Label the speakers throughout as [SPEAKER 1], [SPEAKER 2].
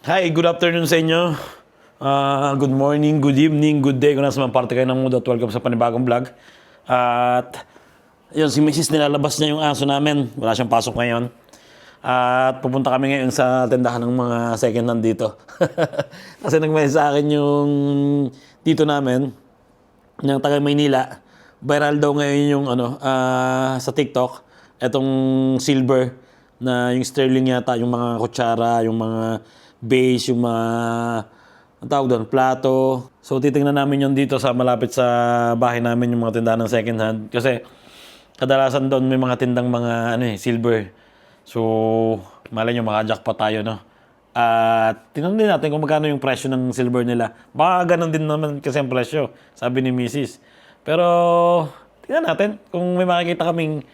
[SPEAKER 1] Hi, good afternoon sa inyo. Good morning, good evening, good day. Kung nasa mga parte kayo ng mundo at welcome sa panibagong vlog. At yun, si Mrs. nilalabas niya yung aso namin. Wala siyang pasok ngayon. At pupunta kami ngayon sa tindahan ng mga second hand dito. Kasi nag-message sa akin yung tito namin, ng taga Maynila. Viral daw ngayon yung sa TikTok, etong silver na yung sterling yata, yung mga kutsara, yung mga base, yung mga ang tawag doon, plato. So titingnan namin yung dito sa malapit sa bahay namin yung mga tindahan ng second hand kasi kadalasan doon may mga tindang mga silver. So malay nyo maka-jackpot tayo, no? At tingnan din natin kung magkano yung presyo ng silver nila. Baka ganun din naman kasi ang presyo, sabi ni Mrs. Pero tingnan natin kung may makikita kaming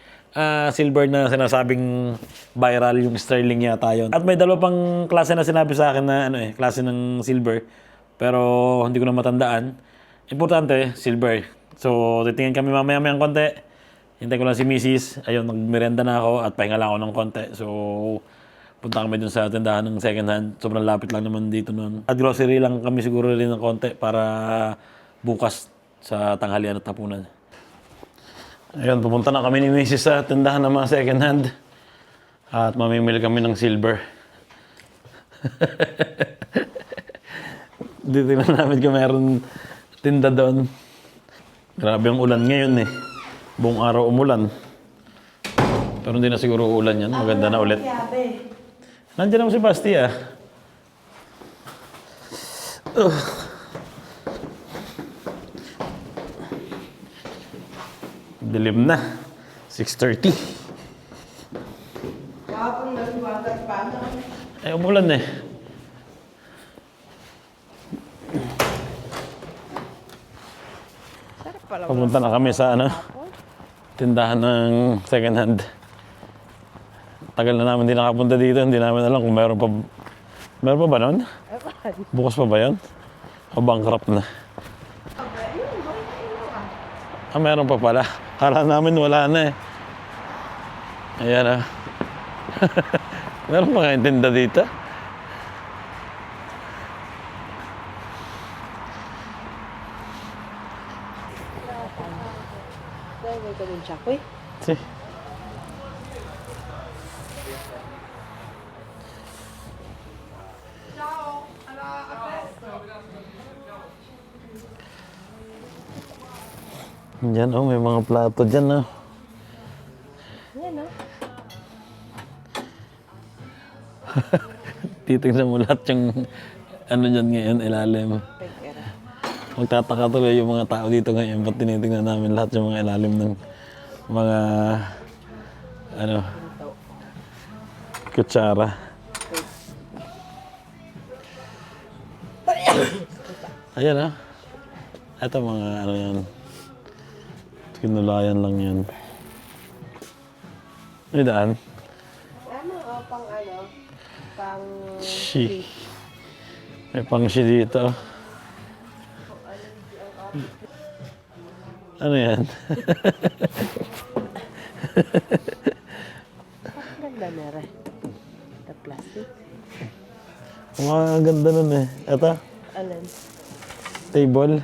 [SPEAKER 1] silver na sinasabing viral, yung sterling yata yun. At may dalawa pang klase na sinabi sa akin na klase ng silver. Pero hindi ko na matandaan. Importante, silver. So titingin kami mamaya-mayang konti. Hintay ko lang si Mrs. Ayun, nagmerenda na ako at pahinga lang ako ng konti. So punta kami dun sa tindahan ng second hand. Sobrang lapit lang naman dito noon. At grocery lang kami siguro rin ng konti para bukas sa tanghalian at hapunan. Ayun, pupunta na kami ni Mrs. sa tindahan ng mga second hand. At mamimili kami ng silver. Dito na namin kung meron tinda doon. Grabe ang ulan ngayon eh. Buong araw umulan. Pero hindi na siguro uulan yan. Maganda na ulit. Nandiyan naman si Basti ah. Dilim na. 6:30. Ay, umulan eh. Pupunta na kami sa tindahan ng second hand. Tagal na namin hindi nakapunta dito. Hindi namin alam kung meron pa. Meron pa ba nun? Bukas pa ba yun? O bankrupt na? Meron pa pala. Kala namin wala na eh. Ayan ah. Meron pa kayong tinda dito? Si. Diyan may mga plato dyan Yan Titignan mo lahat yung dyan ngayon, ilalim. Magtataka tuloy yung mga tao dito ngayon. Ba't tinitignan namin lahat yung mga ilalim ng mga kutsara. Ayan Ito mga yan. Kinulayan lang yan. May daan? Pang shi. May pang shi dito. Ano yan?
[SPEAKER 2] Ganda na rin. The plastic.
[SPEAKER 1] Mga ganda nun eh. Ito?
[SPEAKER 2] Alin?
[SPEAKER 1] Table.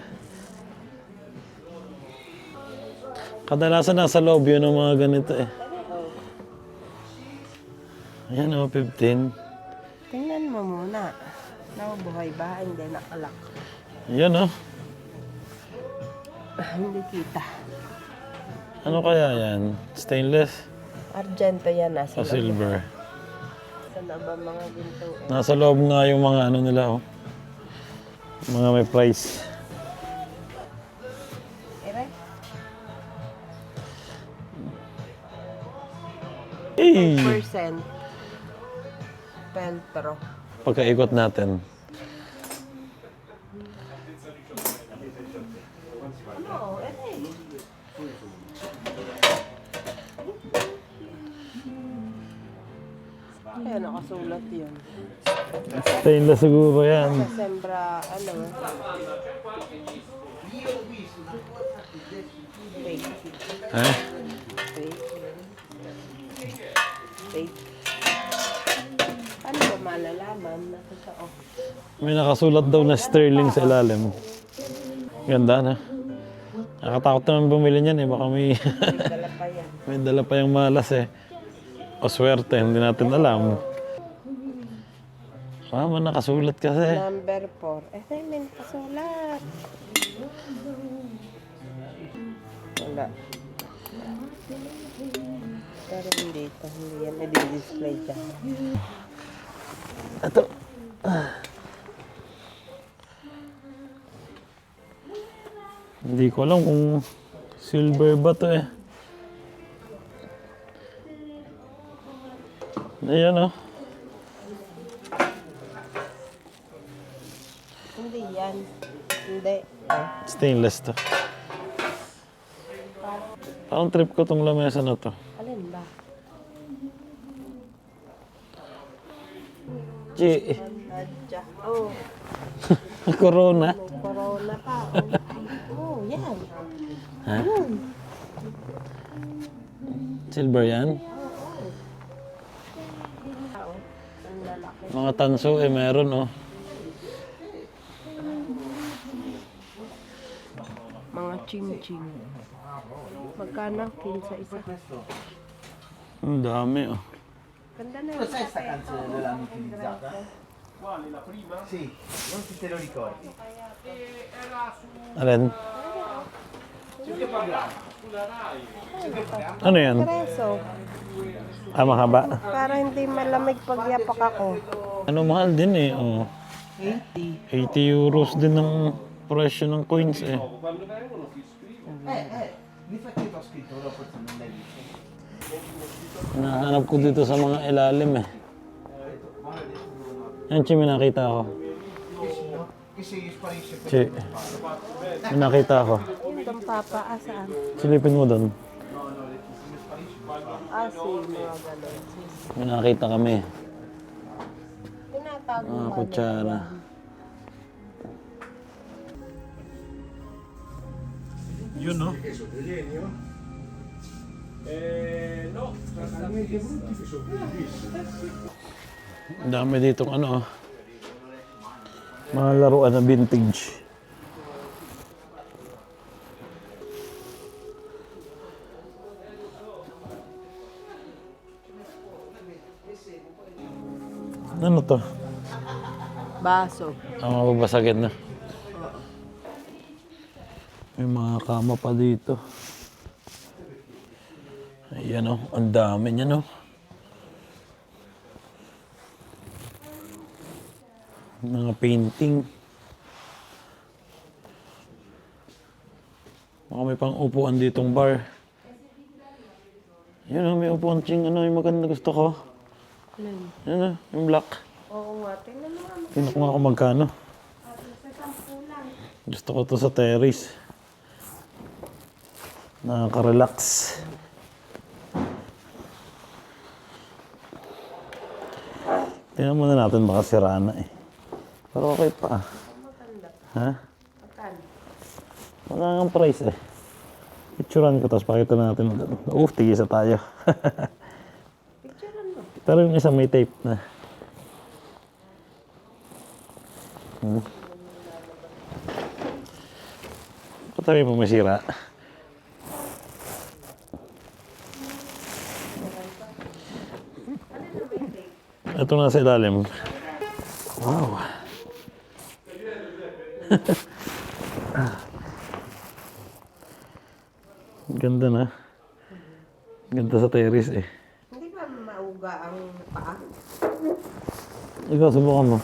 [SPEAKER 1] Kadalasan nasa loob yun ng mga ganito eh. Ayan 15.
[SPEAKER 2] Tingnan mo muna. Nabubuhay ba? Hindi nakalak.
[SPEAKER 1] Ayan
[SPEAKER 2] Hindi kita.
[SPEAKER 1] Ano kaya yan? Stainless?
[SPEAKER 2] Argento yan.
[SPEAKER 1] O
[SPEAKER 2] Nasa loob.
[SPEAKER 1] silver?
[SPEAKER 2] Sana ba mga ginto
[SPEAKER 1] Nasa loob nga yung mga nila Mga may price.
[SPEAKER 2] Ere?
[SPEAKER 1] Eh!
[SPEAKER 2] 10% Peltro.
[SPEAKER 1] Pagkaikot natin.
[SPEAKER 2] Kaya nakasulat yun.
[SPEAKER 1] Stainless siguro yan.
[SPEAKER 2] Sembra, fake. Fake. Fake. Ano ba malalaman na totoo.
[SPEAKER 1] May nakasulat daw na sterling sa ilalim. Ganda na. Nakatakot naman bumili niyan eh. Baka may,
[SPEAKER 2] Dala pa yan.
[SPEAKER 1] may dala pa yung malas eh. O swerte, hindi natin alam. Man nakasulat kasi.
[SPEAKER 2] Number 4. May nakasulat. Wala. Pero hindi ito. Hindi yan i-display dyan.
[SPEAKER 1] Ito. Hindi ko alam kung silver ba to eh. Ayan oh.
[SPEAKER 2] Hindi yan. Hindi.
[SPEAKER 1] Stainless to. Parang trip ko tong lamesa na to.
[SPEAKER 2] Alin ba? Nadya. Oh,
[SPEAKER 1] Corona.
[SPEAKER 2] may corona pa. Oh, yan.
[SPEAKER 1] Ha?
[SPEAKER 2] Yun.
[SPEAKER 1] Silver yan?
[SPEAKER 2] Ang lalaki.
[SPEAKER 1] Mga tanso eh meron oh.
[SPEAKER 2] Mga ching-ching. Magkano? 15 isa.
[SPEAKER 1] Ang dami oh.
[SPEAKER 2] Ganda na yung
[SPEAKER 3] Questa canzone dell'hanno utilizzata? Sì, non se te lo ricordi.
[SPEAKER 1] Alin? Ano yan?
[SPEAKER 2] Preso.
[SPEAKER 1] Mahaba.
[SPEAKER 2] Para hindi malamig pag yapak ako.
[SPEAKER 1] Ano mahal din eh oh.
[SPEAKER 2] 80.
[SPEAKER 1] 80 euros din ang presyo ng coins eh.
[SPEAKER 3] Difatti ho scritto, però forse non l'hai visto.
[SPEAKER 1] Nahanap ko dito sa mga ilalim eh. Yan, Chi, may nakita ako.
[SPEAKER 3] Che se sparisce per
[SPEAKER 1] Chi, may nakita ako.
[SPEAKER 2] Yung doon papa, saan?
[SPEAKER 1] Silipin mo doon.
[SPEAKER 2] Mga ganun.
[SPEAKER 1] May nakita kami.
[SPEAKER 2] Tinatago
[SPEAKER 1] Mga kutsara. Yun no? Ang dami dito ano, mga laruan na vintage. Ano to?
[SPEAKER 2] Baso.
[SPEAKER 1] Ang mababasagin na. May mga kama pa dito. Ayan o, ang dami niya no. Mga painting. Baka may pang upuan ditong bar. Yan o, may upuan ching ano yung maganda gusto ko.
[SPEAKER 2] Alin?
[SPEAKER 1] Yan o, yung black.
[SPEAKER 2] Oo nga, tingnan mo nga.
[SPEAKER 1] Tingnan ko nga kung magkano. Gusto ko to sa terrace. Nakaka-relax. Tingnan muna natin baka sira na eh. Pero okay pa ah. Ha? Wala nga price eh. Picturean ko tapos pakita natin. Tigisa tayo.
[SPEAKER 2] Picturean mo.
[SPEAKER 1] Pero yung isa may tape na. Patabi mo may sira. Ito na sa ilalim. Wow. Ganda na. Ganda sa terrace eh.
[SPEAKER 2] Hindi ba mauga ang paa?
[SPEAKER 1] Ikaw, subukan mo.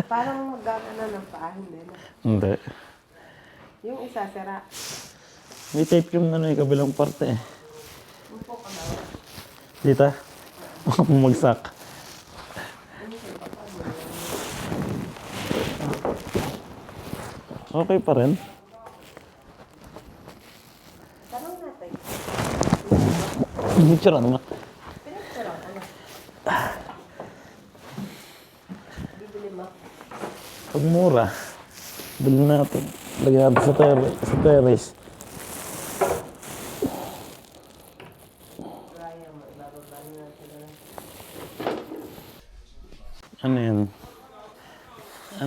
[SPEAKER 2] Parang magagana ng paa, hindi na.
[SPEAKER 1] Hindi.
[SPEAKER 2] Yung isa, sira.
[SPEAKER 1] May tape yung ano, yung kabilang parte eh.
[SPEAKER 2] Upo ka na.
[SPEAKER 1] Dita? Baka bumagsak. Okay pa rin.
[SPEAKER 2] Tanong natin.
[SPEAKER 1] Picture ano?
[SPEAKER 2] Pinagturo ka na. Bibili mo.
[SPEAKER 1] Pag mura, bilhin natin. Lagyan natin sa terrace.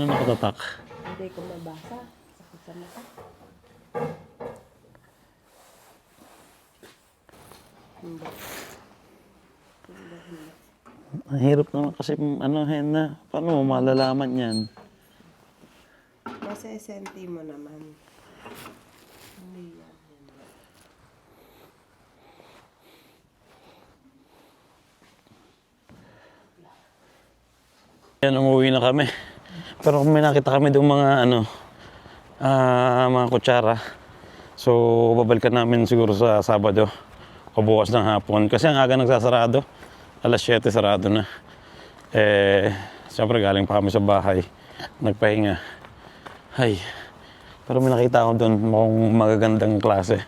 [SPEAKER 1] nakatatak?
[SPEAKER 2] Hindi ko mabasa. Sakit sa mata. Hindi.
[SPEAKER 1] Ang hirap naman kasi, Henna. Paano mo malalaman yan?
[SPEAKER 2] Nasa SNT mo naman. Hindi yan.
[SPEAKER 1] Yan, umuwi na kami. Pero kung may nakita kami doon mga mga kutsara. So, babalikan namin siguro sa Sabado o bukas ng hapon. Kasi ang aga nagsasarado. Alas 7 sarado na. Siyempre galing pa kami sa bahay. Nagpahinga. Ay. Pero may nakita ako doon mukhang magagandang klase.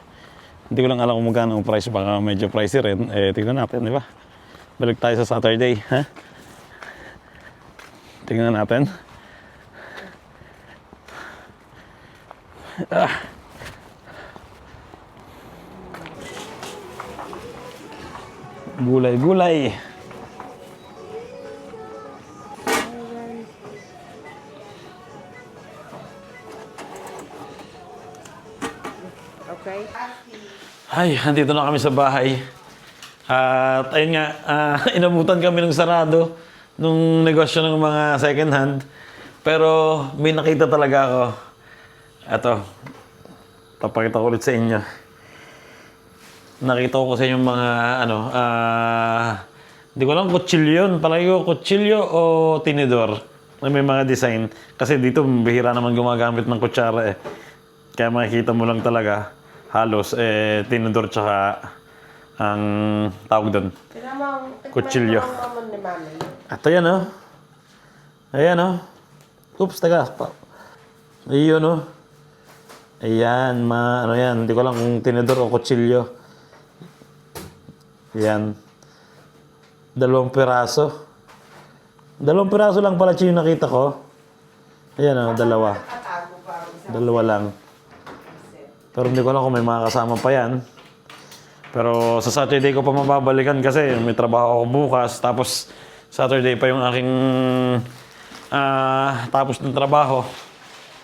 [SPEAKER 1] Hindi ko lang alam kung magkano ang price. Baka medyo pricey rin. Tignan natin, di ba? Balik tayo sa Saturday. Ha? Tingnan natin. Gulay-gulay.
[SPEAKER 2] Okay?
[SPEAKER 1] Ay, andito na kami sa bahay. At ayun nga, inabutan kami ng sarado nung negosyo ng mga second hand. Pero may nakita talaga ako. Eto, papakita ko ulit sa inyo. Nakita ko kasi yung mga hindi ko alam kutsilyo yun. Palagi ko kutsilyo o tinidor. May mga design. Kasi dito bihira naman gumagamit ng kutsara eh. Kaya makikita mo lang talaga halos tinidor tsaka ang tawag doon. Kutsilyo. Ito yan oh. Ayan oh. Oops, taga. Ayun oh. Ayan, yan. Hindi ko lang kung tinidor o kutsilyo. Ayan. 2 piraso. 2 piraso lang pala yung nakita ko. Ayan oh, 2. 2 lang. Pero hindi ko lang kung may mga kasama pa yan. Pero sa Saturday ko pa mababalikan kasi may trabaho ako bukas. Tapos Saturday pa yung aking tapos ng trabaho.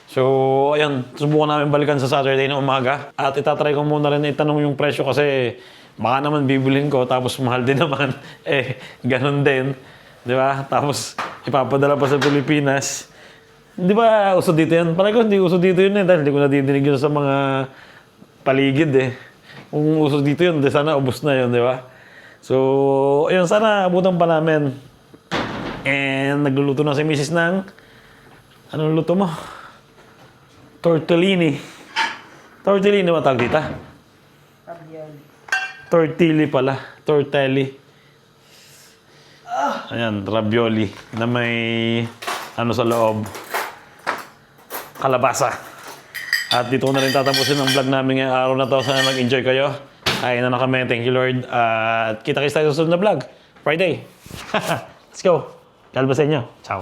[SPEAKER 1] So, ayun, subukan namin balikan sa Saturday na umaga. At itatry ko muna rin itanong yung presyo kasi baka naman bibilhin ko tapos mahal din naman. Ganun din. Di ba? Tapos ipapadala pa sa Pilipinas. Di ba uso dito yan? Parang ko hindi uso dito yun dahil hindi ko nadidinig yun sa mga paligid Kung uso dito yun, sana ubos na yun, di ba? So, ayun, sana abutan pa namin. And nagluluto na si Mrs. ng anong luto mo? Tortellini. Tortellini ba tawag dito?
[SPEAKER 2] Ravioli.
[SPEAKER 1] Tortilli pala. Tortelli. Ayan, ravioli na may sa loob. Kalabasa. At dito ko na rin tatapusin ang vlog namin ngayong araw na to. Sana mag-enjoy kayo. Kain na kami. Thank you, Lord. At kita-kits tayo sa susunod na vlog. Friday. Let's go. God bless sa inyo. Ciao.